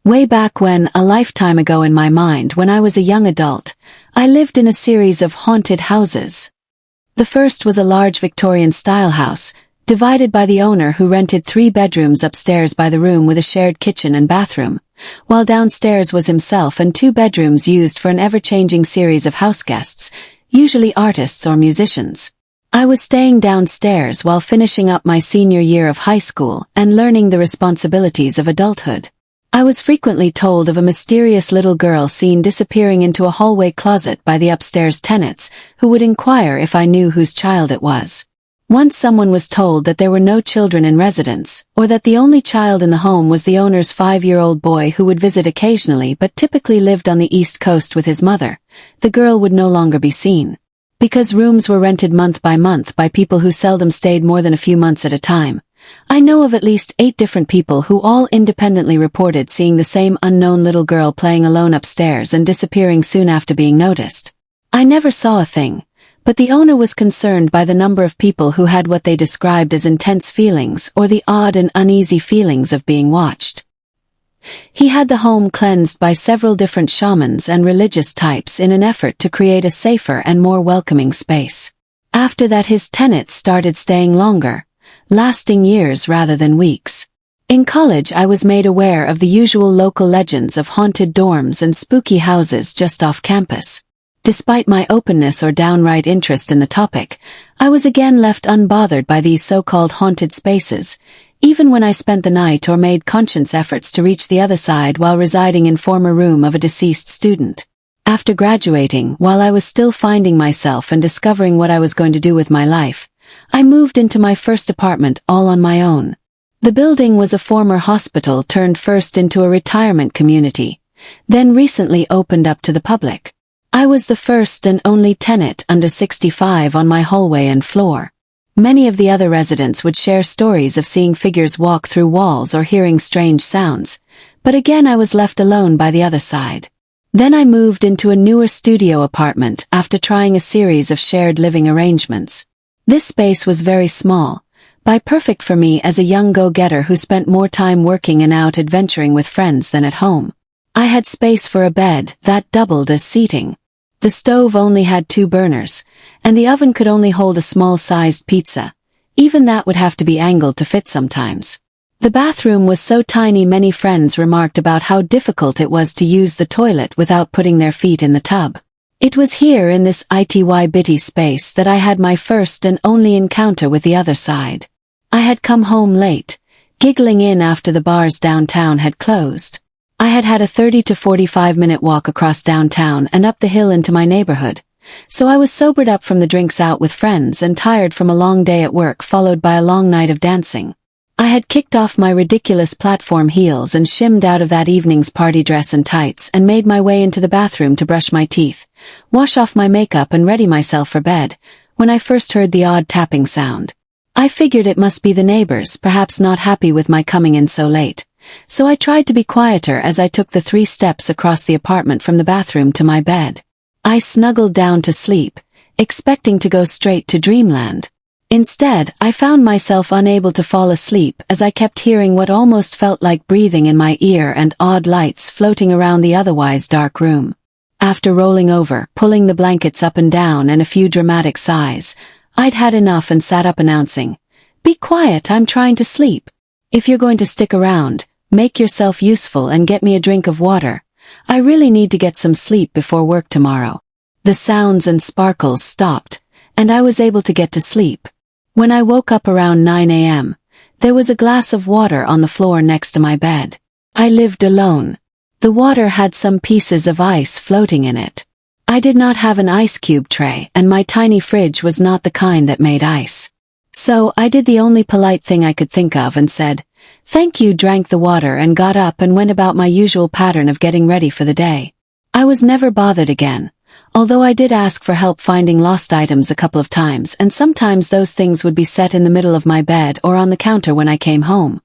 Way back when, a lifetime ago in my mind, when I was a young adult, I lived in a series of haunted houses. The first was a large Victorian-style house, divided by the owner who rented 3 bedrooms upstairs by the room with a shared kitchen and bathroom, while downstairs was himself and 2 bedrooms used for an ever-changing series of houseguests, usually artists or musicians. I was staying downstairs while finishing up my senior year of high school and learning the responsibilities of adulthood. I was frequently told of a mysterious little girl seen disappearing into a hallway closet by the upstairs tenants, who would inquire if I knew whose child it was. Once someone was told that there were no children in residence, or that the only child in the home was the owner's 5-year-old boy who would visit occasionally but typically lived on the East Coast with his mother. The girl would no longer be seen. Because rooms were rented month by people who seldom stayed more than a few months at a time, I know of at least 8 different people who all independently reported seeing the same unknown little girl playing alone upstairs and disappearing soon after being noticed. I never saw a thing, but the owner was concerned by the number of people who had what they described as intense feelings or the odd and uneasy feelings of being watched. He had the home cleansed by several different shamans and religious types in an effort to create a safer and more welcoming space. After that, his tenants started staying longer, lasting years rather than weeks. In college, I was made aware of the usual local legends of haunted dorms and spooky houses just off campus. Despite my openness or downright interest in the topic, I was again left unbothered by these so-called haunted spaces, even when I spent the night or made conscious efforts to reach the other side while residing in former room of a deceased student. After graduating, while I was still finding myself and discovering what I was going to do with my life, I moved into my first apartment all on my own. The building was a former hospital turned first into a retirement community, then recently opened up to the public. I was the first and only tenant under 65 on my hallway and floor. Many of the other residents would share stories of seeing figures walk through walls or hearing strange sounds, but again I was left alone by the other side. Then I moved into a newer studio apartment after trying a series of shared living arrangements. This space was very small, by perfect for me as a young go-getter who spent more time working and out adventuring with friends than at home. I had space for a bed that doubled as seating. The stove only had 2 burners, and the oven could only hold a small-sized pizza. Even that would have to be angled to fit sometimes. The bathroom was so tiny many friends remarked about how difficult it was to use the toilet without putting their feet in the tub. It was here in this itty-bitty space that I had my first and only encounter with the other side. I had come home late, giggling in after the bars downtown had closed. I had had a 30 to 45-minute walk across downtown and up the hill into my neighborhood, so I was sobered up from the drinks out with friends and tired from a long day at work followed by a long night of dancing. I had kicked off my ridiculous platform heels and shimmed out of that evening's party dress and tights and made my way into the bathroom to brush my teeth, wash off my makeup and ready myself for bed, when I first heard the odd tapping sound. I figured it must be the neighbors, perhaps not happy with my coming in so late. So I tried to be quieter as I took the 3 steps across the apartment from the bathroom to my bed. I snuggled down to sleep, expecting to go straight to dreamland. Instead, I found myself unable to fall asleep as I kept hearing what almost felt like breathing in my ear and odd lights floating around the otherwise dark room. After rolling over, pulling the blankets up and down and a few dramatic sighs, I'd had enough and sat up announcing, "Be quiet, I'm trying to sleep. If you're going to stick around, make yourself useful and get me a drink of water. I really need to get some sleep before work tomorrow." The sounds and sparkles stopped, and I was able to get to sleep. When I woke up around 9 a.m., there was a glass of water on the floor next to my bed. I lived alone. The water had some pieces of ice floating in it. I did not have an ice cube tray, and my tiny fridge was not the kind that made ice. So I did the only polite thing I could think of and said, "Thank you," drank the water and got up and went about my usual pattern of getting ready for the day. I was never bothered again, although I did ask for help finding lost items a couple of times, and sometimes those things would be set in the middle of my bed or on the counter when I came home.